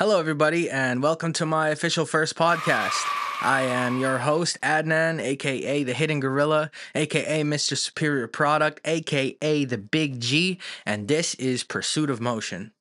Hello, everybody, and welcome to my official first podcast. I am your host, Adnan, aka the Hidden Gorilla, aka Mr. Superior Product, aka the Big G, and this is Pursuit of Motion.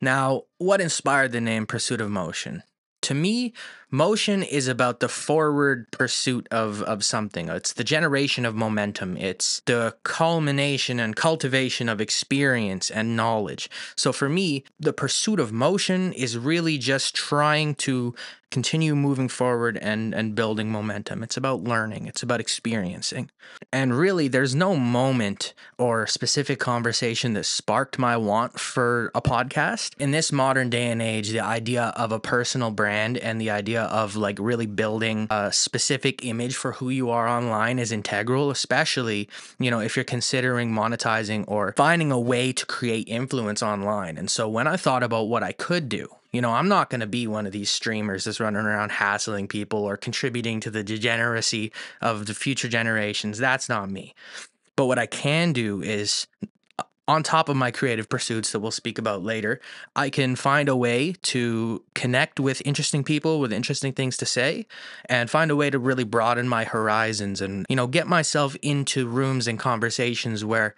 Now, what inspired the name Pursuit of Motion? To me, motion is about the forward pursuit of something. It's the generation of momentum. It's the culmination and cultivation of experience and knowledge. So for me, the pursuit of motion is really just trying to continue moving forward and building momentum. It's about learning. It's about experiencing. And really, there's no moment or specific conversation that sparked my want for a podcast. In this modern day and age, the idea of a personal brand and the idea of like really building a specific image for who you are online is integral, especially, if you're considering monetizing or finding a way to create influence online. And so when I thought about what I could do, I'm not going to be one of these streamers that's running around hassling people or contributing to the degeneracy of the future generations. That's not me. But what I can do is, on top of my creative pursuits that we'll speak about later, I can find a way to connect with interesting people with interesting things to say and find a way to really broaden my horizons and, get myself into rooms and conversations where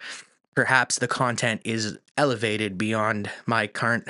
perhaps the content is elevated beyond my current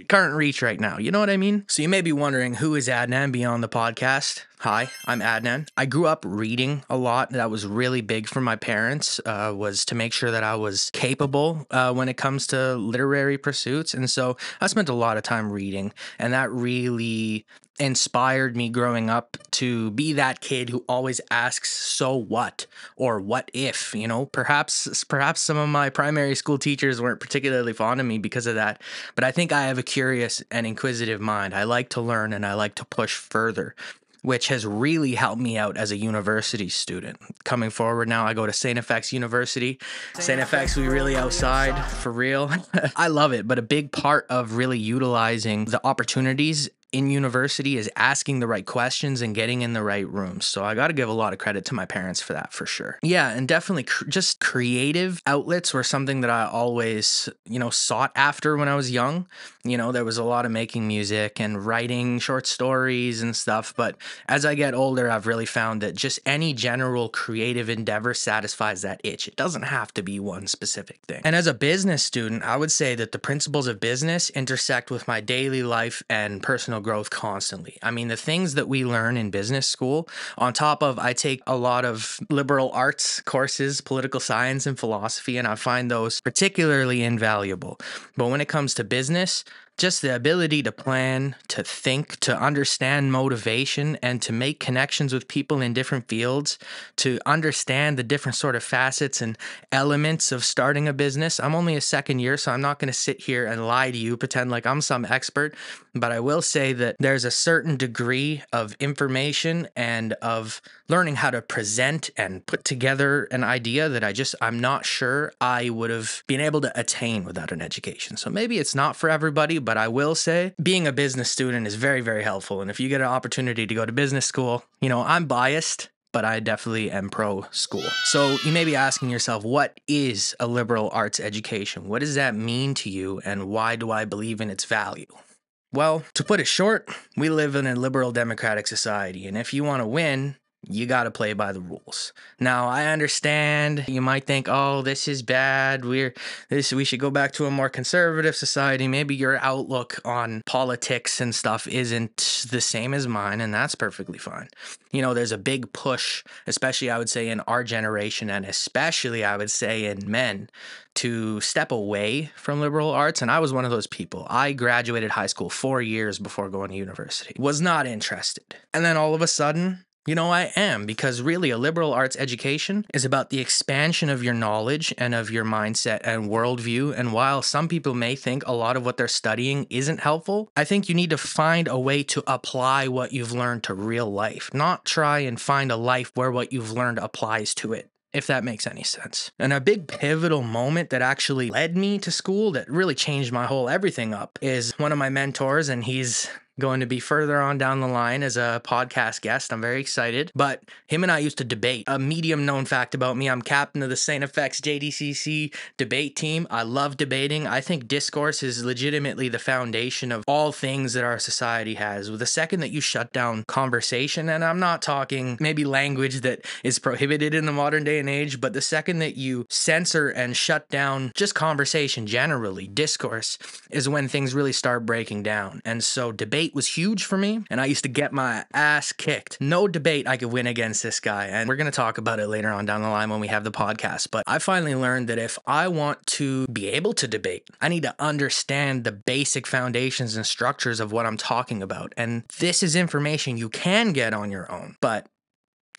reach right now. You know what I mean? So you may be wondering, who is Adnan beyond the podcast? Hi, I'm Adnan. I grew up reading a lot. That was really big for my parents, was to make sure that I was capable when it comes to literary pursuits. And so I spent a lot of time reading, and that really inspired me growing up to be that kid who always asks, so what? Or what if? Perhaps some of my primary school teachers weren't particularly fond of me because of that, but I think I have a curious and inquisitive mind. I like to learn and I like to push further, which has really helped me out as a university student. Coming forward now, I go to St. FX University. St. FX, we really outside, for real. I love it, but a big part of really utilizing the opportunities in university is asking the right questions and getting in the right rooms. So I got to give a lot of credit to my parents for that, for sure. Yeah, and definitely just creative outlets were something that I always, sought after when I was young. There was a lot of making music and writing short stories and stuff. But as I get older, I've really found that just any general creative endeavor satisfies that itch. It doesn't have to be one specific thing. And as a business student, I would say that the principles of business intersect with my daily life and personal growth constantly. I mean, the things that we learn in business school, on top of, I take a lot of liberal arts courses, political science and philosophy, and I find those particularly invaluable. But when it comes to business, just the ability to plan, to think, to understand motivation, and to make connections with people in different fields, to understand the different sort of facets and elements of starting a business. I'm only a second year, so I'm not going to sit here and lie to you, pretend like I'm some expert, but I will say that there's a certain degree of information and of learning how to present and put together an idea that I'm not sure I would have been able to attain without an education. So maybe it's not for everybody, but I will say being a business student is very, very helpful. And if you get an opportunity to go to business school, I'm biased, but I definitely am pro school. So you may be asking yourself, what is a liberal arts education? What does that mean to you? And why do I believe in its value? Well, to put it short, we live in a liberal democratic society. And if you want to win, you got to play by the rules. Now, I understand you might think, oh, this is bad. We should go back to a more conservative society. Maybe your outlook on politics and stuff isn't the same as mine, and that's perfectly fine. There's a big push, especially I would say in our generation, and especially I would say in men, to step away from liberal arts. And I was one of those people. I graduated high school 4 years before going to university. Was not interested. And then all of a sudden, I am, because really a liberal arts education is about the expansion of your knowledge and of your mindset and worldview. And while some people may think a lot of what they're studying isn't helpful, I think you need to find a way to apply what you've learned to real life, not try and find a life where what you've learned applies to it, if that makes any sense. And a big pivotal moment that actually led me to school that really changed my whole everything up is one of my mentors, and he's going to be further on down the line as a podcast guest. I'm very excited. But him and I used to debate. A medium known fact about me, I'm captain of the Saint FX JDCC debate team. I love debating. I think discourse is legitimately the foundation of all things that our society has. The second that you shut down conversation, and I'm not talking maybe language that is prohibited in the modern day and age, but the second that you censor and shut down just conversation generally, discourse, is when things really start breaking down. And so debate was huge for me, and I used to get my ass kicked. No debate I could win against this guy, and we're going to talk about it later on down the line when we have the podcast. But I finally learned that if I want to be able to debate, I need to understand the basic foundations and structures of what I'm talking about. And this is information you can get on your own, but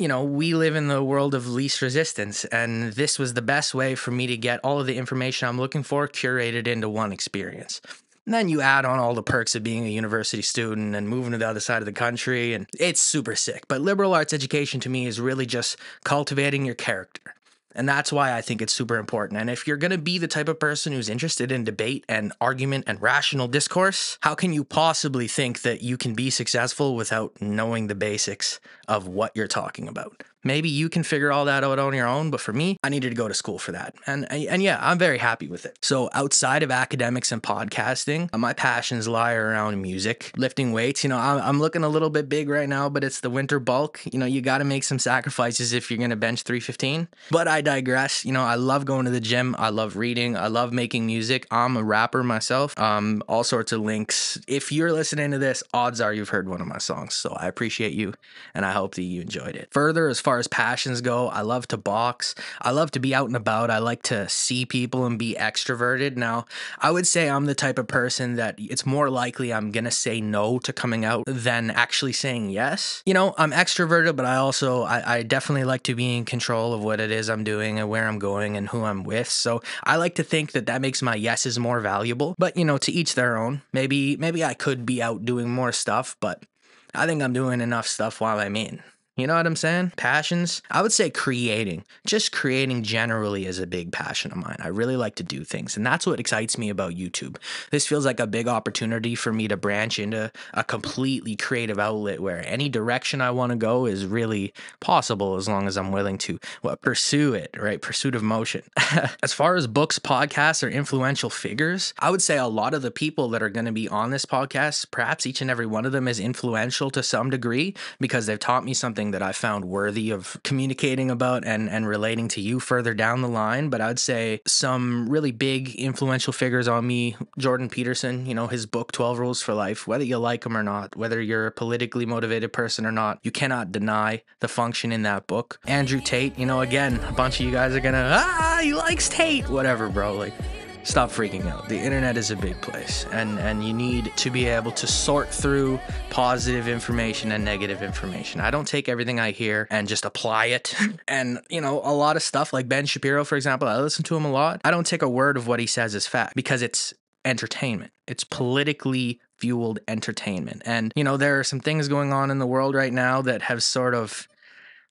we live in the world of least resistance, and this was the best way for me to get all of the information I'm looking for curated into one experience. And then you add on all the perks of being a university student and moving to the other side of the country, and it's super sick. But liberal arts education to me is really just cultivating your character. And that's why I think it's super important. And if you're going to be the type of person who's interested in debate and argument and rational discourse, how can you possibly think that you can be successful without knowing the basics of what you're talking about? Maybe you can figure all that out on your own, but for me, I needed to go to school for that. And yeah, I'm very happy with it. So outside of academics and podcasting, my passions lie around music, lifting weights. I'm looking a little bit big right now, but it's the winter bulk. You got to make some sacrifices if you're going to bench 315. But I digress. I love going to the gym. I love reading. I love making music. I'm a rapper myself. All sorts of links. If you're listening to this, odds are you've heard one of my songs. So I appreciate you, and I hope that you enjoyed it. Further, as far as passions go, I love to box. I love to be out and about. I like to see people and be extroverted. Now, I would say I'm the type of person that it's more likely I'm going to say no to coming out than actually saying yes. I'm extroverted, but I definitely like to be in control of what it is I'm doing and where I'm going and who I'm with. So I like to think that makes my yeses more valuable. But, to each their own. Maybe I could be out doing more stuff, but I think I'm doing enough stuff while I'm in. You know what I'm saying? Passions? I would say creating. Just creating generally is a big passion of mine. I really like to do things, and that's what excites me about YouTube. This feels like a big opportunity for me to branch into a completely creative outlet where any direction I want to go is really possible as long as I'm willing to pursue it, right? Pursuit of motion. As far as books, podcasts, or influential figures, I would say a lot of the people that are going to be on this podcast, perhaps each and every one of them is influential to some degree because they've taught me something that I found worthy of communicating about and relating to you further down the line. But I'd say some really big influential figures on me, Jordan Peterson, his book 12 Rules for Life, whether you like him or not, whether you're a politically motivated person or not, you cannot deny the function in that book. Andrew Tate, again, a bunch of you guys are gonna, he likes Tate, whatever, bro, stop freaking out. The internet is a big place, and you need to be able to sort through positive information and negative information. I don't take everything I hear and just apply it. And, a lot of stuff like Ben Shapiro, for example, I listen to him a lot. I don't take a word of what he says as fact because it's entertainment. It's politically fueled entertainment. And, there are some things going on in the world right now that have sort of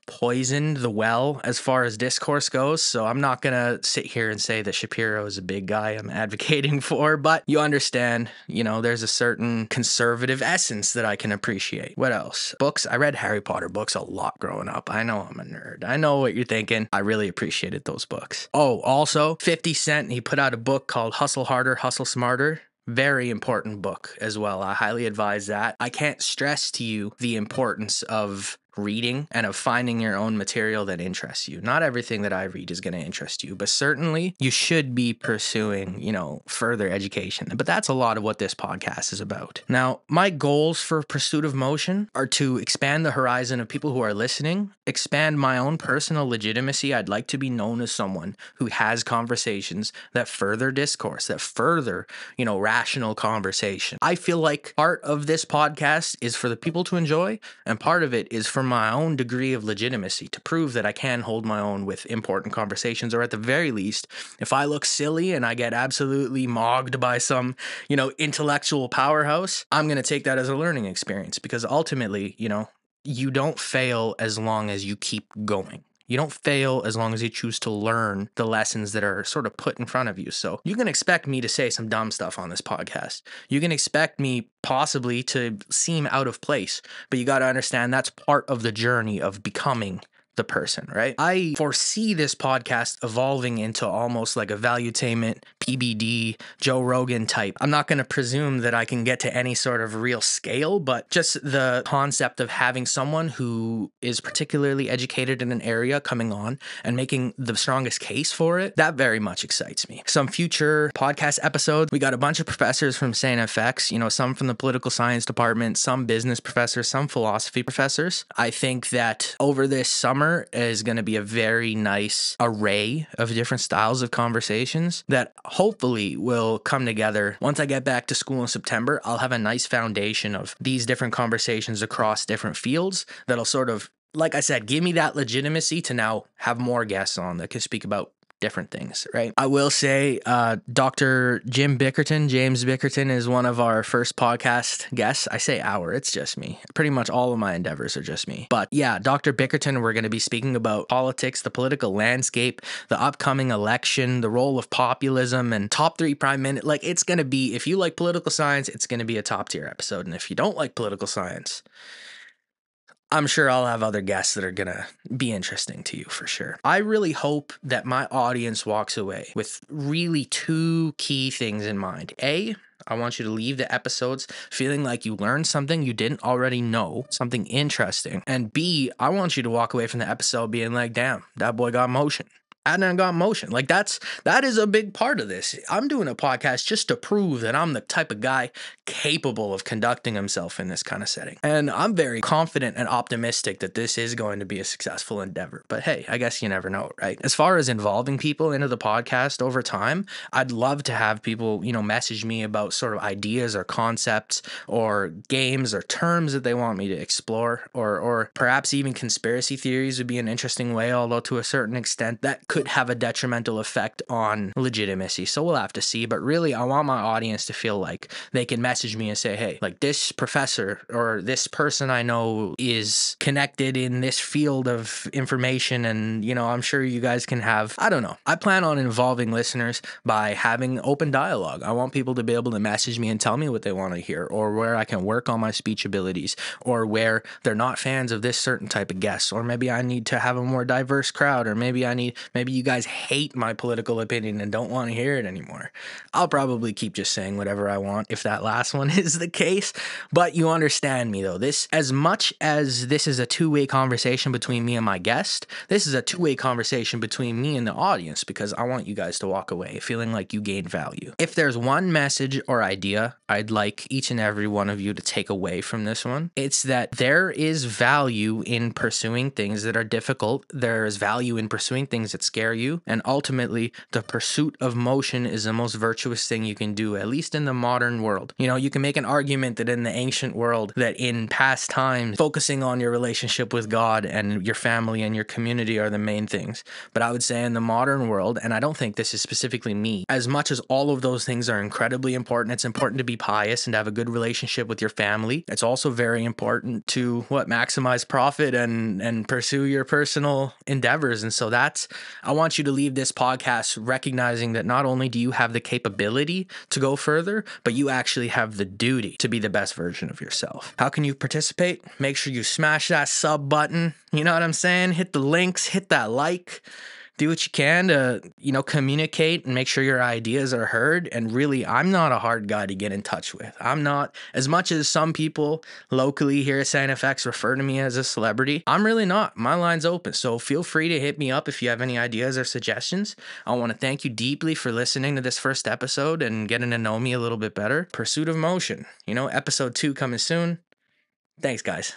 poisoned the well as far as discourse goes. So I'm not going to sit here and say that Shapiro is a big guy I'm advocating for, but you understand, there's a certain conservative essence that I can appreciate. What else? Books. I read Harry Potter books a lot growing up. I know I'm a nerd. I know what you're thinking. I really appreciated those books. Oh, also 50 Cent, he put out a book called Hustle Harder, Hustle Smarter. Very important book as well. I highly advise that. I can't stress to you the importance of reading and of finding your own material that interests you. Not everything that I read is going to interest you, but certainly you should be pursuing, further education. But that's a lot of what this podcast is about. Now, my goals for Pursuit of Motion are to expand the horizon of people who are listening, expand my own personal legitimacy. I'd like to be known as someone who has conversations that further discourse, that further, rational conversation. I feel like part of this podcast is for the people to enjoy, and part of it is for my own degree of legitimacy to prove that I can hold my own with important conversations, or at the very least, if I look silly and I get absolutely mogged by some, intellectual powerhouse, I'm going to take that as a learning experience because ultimately, you don't fail as long as you keep going. You don't fail as long as you choose to learn the lessons that are sort of put in front of you. So you can expect me to say some dumb stuff on this podcast. You can expect me possibly to seem out of place, but you got to understand that's part of the journey of becoming the person, right? I foresee this podcast evolving into almost like a valuetainment, PBD, Joe Rogan type. I'm not going to presume that I can get to any sort of real scale, but just the concept of having someone who is particularly educated in an area coming on and making the strongest case for it, that very much excites me. Some future podcast episodes, we got a bunch of professors from St. FX, some from the political science department, some business professors, some philosophy professors. I think that over this summer is going to be a very nice array of different styles of conversations that hopefully will come together. Once I get back to school in September, I'll have a nice foundation of these different conversations across different fields that'll sort of, like I said, give me that legitimacy to now have more guests on that can speak about different things, right? I will say Dr. James Bickerton is one of our first podcast guests. I say it's just me. Pretty much all of my endeavors are just me. But yeah, Dr. Bickerton, we're going to be speaking about politics, the political landscape, the upcoming election, the role of populism, and top 3 prime minister. Like, it's going to be, if you like political science, it's going to be a top tier episode. And if you don't like political science, I'm sure I'll have other guests that are going to be interesting to you for sure. I really hope that my audience walks away with really 2 key things in mind. A, I want you to leave the episodes feeling like you learned something you didn't already know, something interesting. And B, I want you to walk away from the episode being like, damn, that boy got motion. Adnan got motion. Like, that is a big part of this. I'm doing a podcast just to prove that I'm the type of guy capable of conducting himself in this kind of setting. And I'm very confident and optimistic that this is going to be a successful endeavor. But hey, I guess you never know, right? As far as involving people into the podcast over time, I'd love to have people, message me about sort of ideas or concepts or games or terms that they want me to explore, or perhaps even conspiracy theories would be an interesting way, although to a certain extent that could have a detrimental effect on legitimacy. So we'll have to see. But really, I want my audience to feel like they can message me and say, hey, like, this professor or this person I know is connected in this field of information. And, I'm sure you guys can have, I don't know. I plan on involving listeners by having open dialogue. I want people to be able to message me and tell me what they want to hear, or where I can work on my speech abilities, or where they're not fans of this certain type of guest, or maybe I need to have a more diverse crowd, or maybe you guys hate my political opinion and don't want to hear it anymore. I'll probably keep just saying whatever I want if that last one is the case. But you understand me though. This, as much as this is a 2-way conversation between me and my guest, this is a 2-way conversation between me and the audience, because I want you guys to walk away feeling like you gained value. If there's one message or idea I'd like each and every one of you to take away from this one, it's that there is value in pursuing things that are difficult. There is value in pursuing things that scare you. And ultimately, the pursuit of motion is the most virtuous thing you can do, at least in the modern world. You can make an argument that in the ancient world, that in past times, focusing on your relationship with God and your family and your community are the main things. But I would say in the modern world, and I don't think this is specifically me, as much as all of those things are incredibly important, it's important to be pious and have a good relationship with your family. It's also very important to maximize profit and pursue your personal endeavors. And so I want you to leave this podcast recognizing that not only do you have the capability to go further, but you actually have the duty to be the best version of yourself. How can you participate? Make sure you smash that sub button. You know what I'm saying? Hit the links, hit that like. Do what you can to, communicate and make sure your ideas are heard. And really, I'm not a hard guy to get in touch with. I'm not, as much as some people locally here at St. FX refer to me as a celebrity, I'm really not. My line's open. So feel free to hit me up if you have any ideas or suggestions. I want to thank you deeply for listening to this first episode and getting to know me a little bit better. Pursuit of motion. Episode 2 coming soon. Thanks, guys.